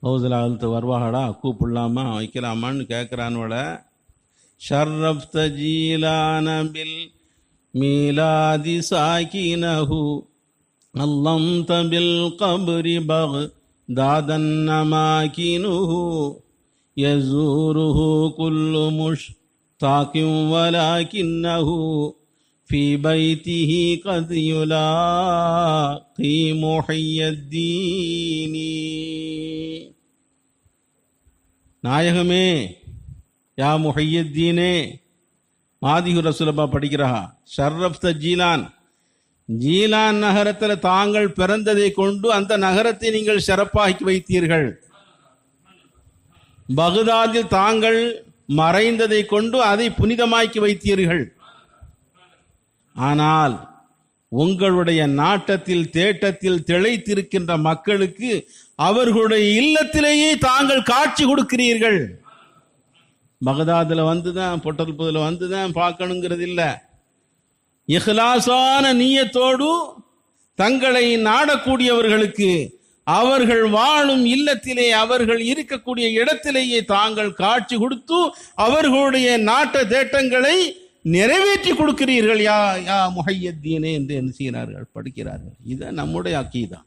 ஹவுஸில் அழுத்து வருவாகடா கூப்பிடலாமா வைக்கலாமான்னு கேட்குறான்வள. ஷர்ரஃப்த ஜீலான bill மீலாதி சாகினஹு அல்லம்த bill Capri பக்தாதன் அமாகினுஹு யஸூருஹு Kullu முஷ்தாகின் வலாகின்னஹு في بيته قد يلاقي محي الدين. நாயகமே, யா முஹையத்தீனே, மாதிஹு ரசூலப்பா படிக்கிறா. ஷர்ரஃப்த ஜீலான், ஜீலான் நகரத்தில் தாங்கள் பிறந்ததை கொண்டு அந்த நகரத்தை நீங்கள் சிறப்பாக்கி வைத்தீர்கள். பகுதாதில் தாங்கள் மறைந்ததை கொண்டு அதை புனிதமாக்கி வைத்தீர்கள். ஆனால் உங்களுடைய நாட்டத்தில் தேட்டத்தில் திளைத்திருக்கின்ற மக்களுக்கு அவர்களுடைய இல்லத்திலேயே தாங்கள் காட்சி கொடுக்கிறீர்கள். பகதாதில் வந்துதான் பொட்டல்புதில் வந்துதான் பார்க்கணுங்கிறது இல்லை. இஹ்லாசான நீயத்தோடு தங்களை நாடக்கூடியவர்களுக்கு அவர்கள் வாழும் இல்லத்திலே அவர்கள் இருக்கக்கூடிய இடத்திலேயே தாங்கள் காட்சி கொடுத்து அவர்களுடைய நாட்ட தேட்டங்களை நிறைவேற்றி கொடுக்கிறீர்கள். யா யா முஹையத்தீனே என்று என்ன செய்கிறார்கள், படிக்கிறார்கள். இதுதான் நம்முடைய அக்கீதா.